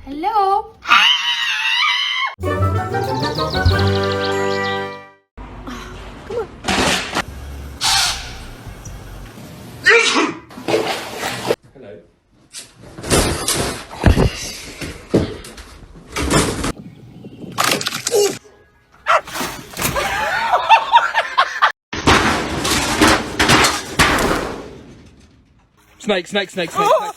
Hello? Hello. Snake, snake, snake, snake, snake.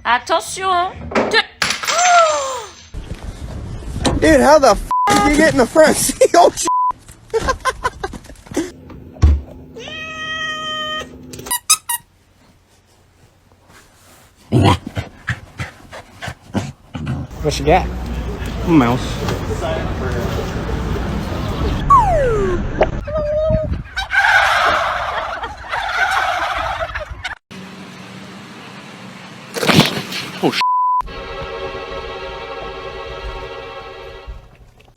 Attention! Dude, how the f did you get in the front seat? Oh, shit. What you got? A mouse. Oh, shit.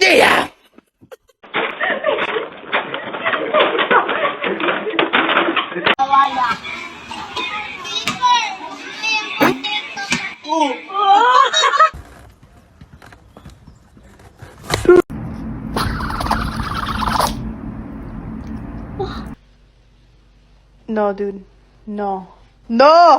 Yeah! No, dude. No. No!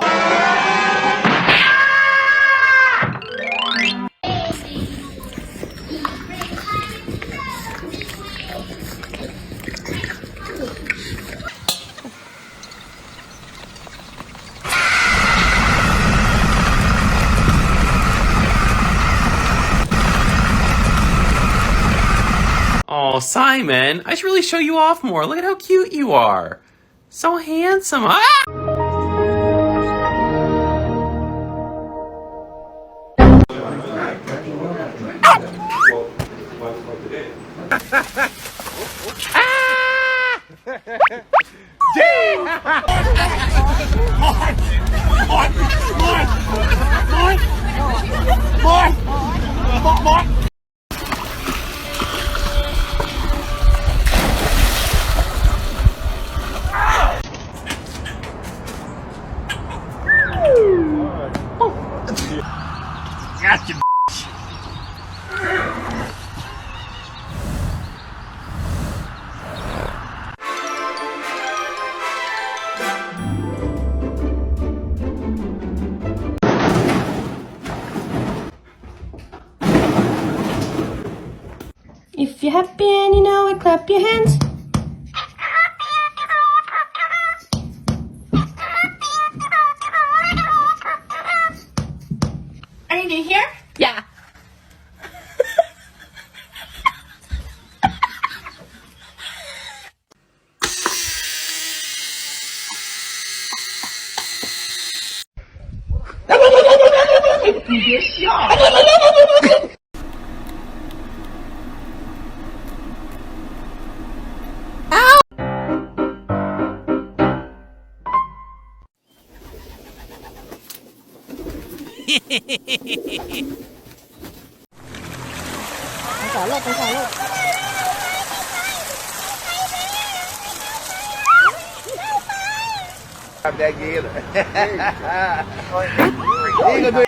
Oh, Simon, I should really show you off more. Look at how cute you are. So handsome. Ah! Gotcha. If you're happy and you know it, clap your hands. Are you here? Yeah. Grab that gator. He gonna do it.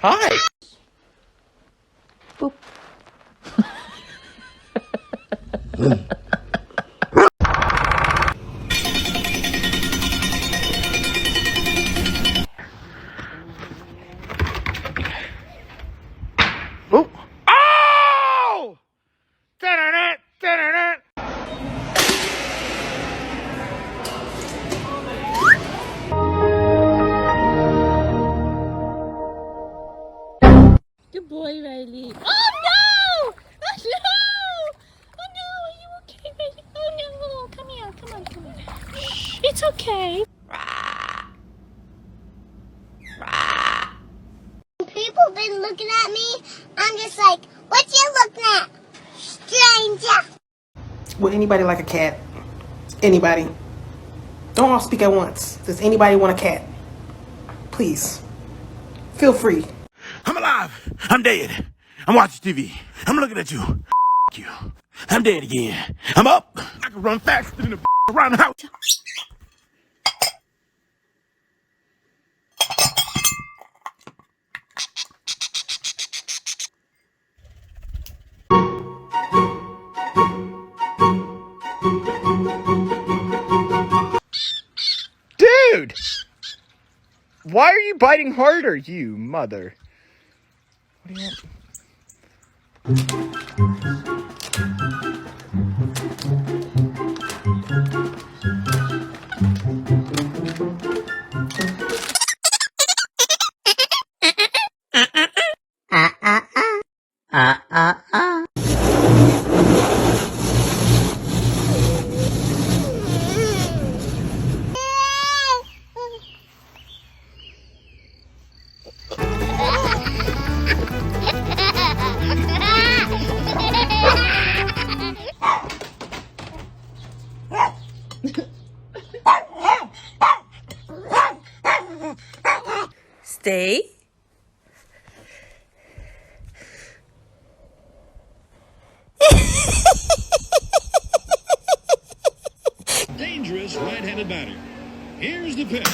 Hi. Oh! Oh! Da-da-da, da-da-da. Good boy, Riley. Oh no! Oh no! Oh no! Are you okay, Riley? Oh no! Come here! Come on! Come on! Shh. It's okay. started looking at me, I'm just like, what you looking at, stranger? Would anybody like a cat? Anybody? Don't all speak at once. Does anybody want a cat? Please. Feel free. I'm alive. I'm dead. I'm watching TV. I'm looking at you. F you. I'm dead again. I'm up. I can run faster than a around the house. Dude! Why are you biting harder, you mother? What do you want? Stay. Dangerous right-handed batter. Here's the pitch.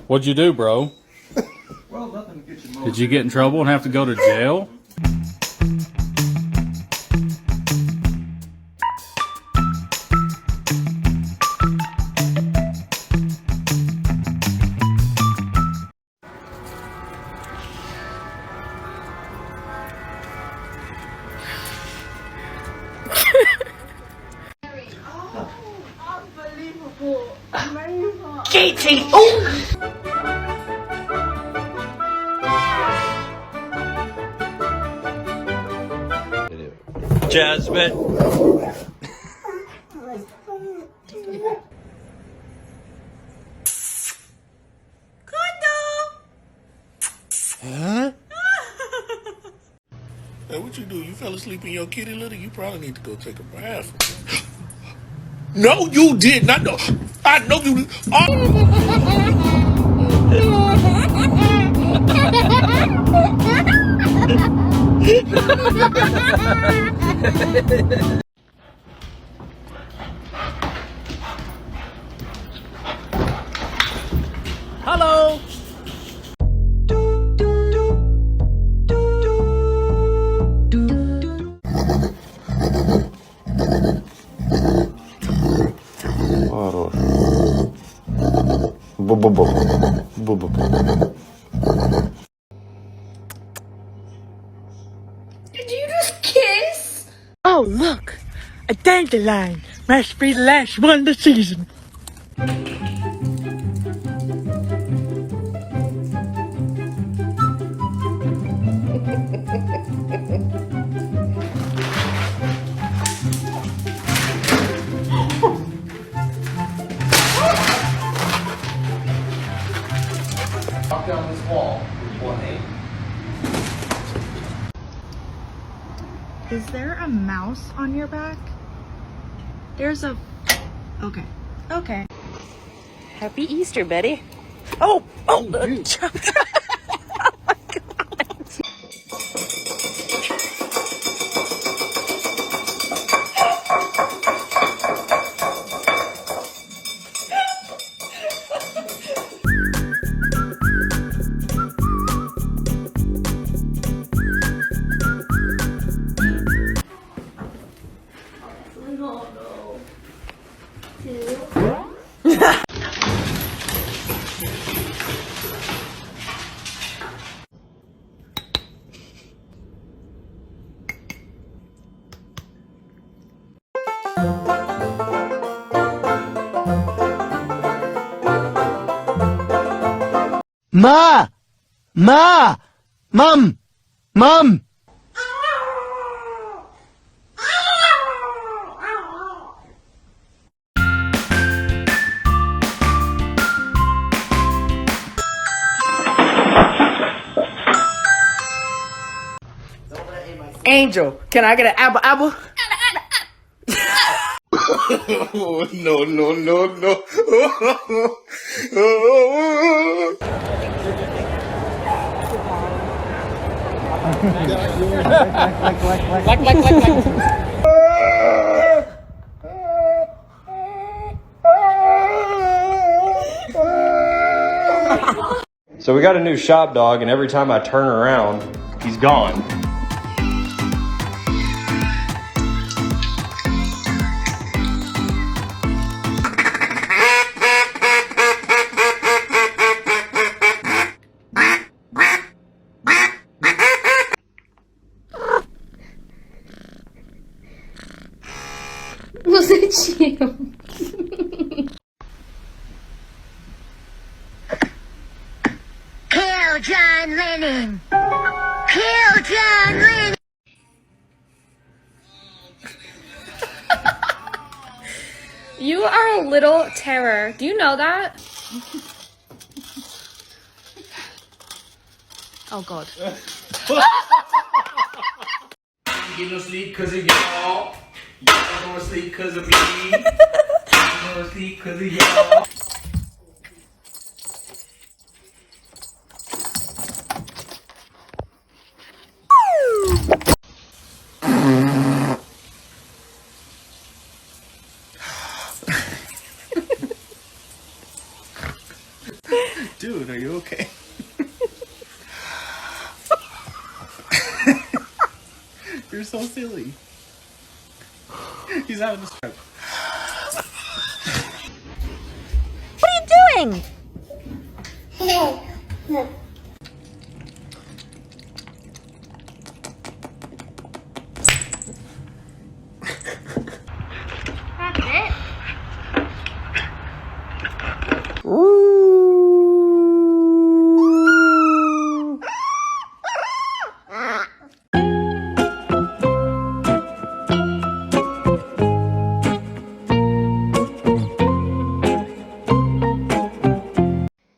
What'd you do, bro? Did you get in trouble and have to go to jail? Jasmine. Huh? Hey, what you do? You fell asleep in your kitty litter? You probably need to go take a bath. No, you did not. No, I know you. Hello! Did you just kiss? Oh, look. A dandelion. Must be the last one this season. Walk down this wall with one aim. Is there a mouse on your back? There's a... Okay. Okay. Happy Easter, Betty. Oh! Oh! Ma! Ma! Mom! Mom! Angel, can I get an apple apple? Oh, no, no, no, no. So we got a new shop dog, and every time I turn around, he's gone. Was it you? Kill John Lennon. Kill John Lennon. You are a little terror. Do you know that? Oh God. Get no sleep cause of y'all. Y'all don't sleep cause of me. Y'all don't sleep cause of y'all. Dude, are you okay? You're so silly. He's having a stroke. What are you doing?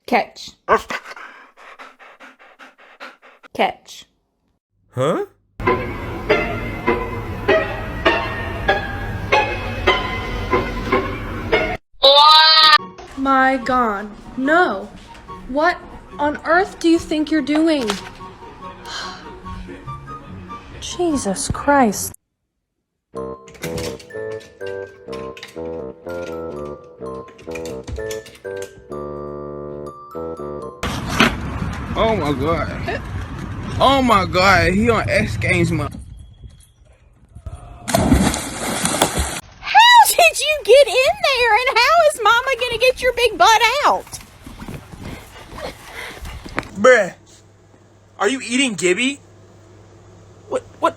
Catch. Catch. Huh? My God, no. What on earth do you think you're doing? Jesus Christ. Oh my God. Oh my God, he on X Games mode. How did you get in there and how is Mama gonna get your big butt out? Bruh. Are you eating Gibby? What?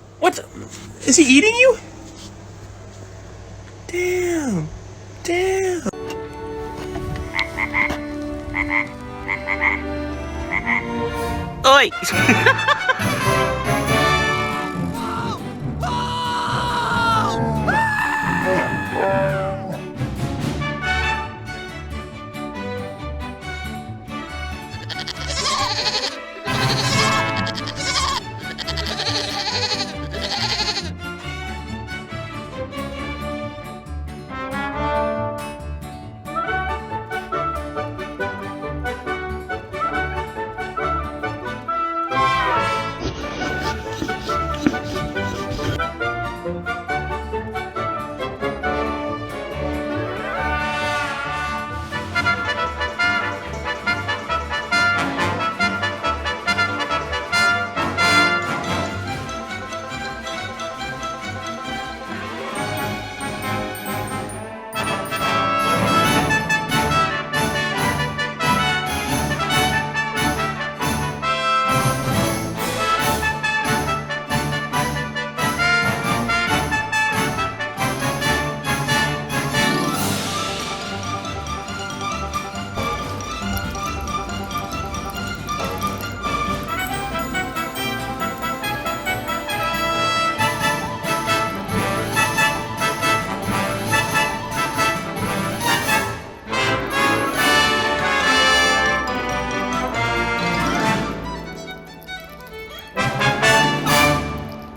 Is he eating you? Damn. Oi!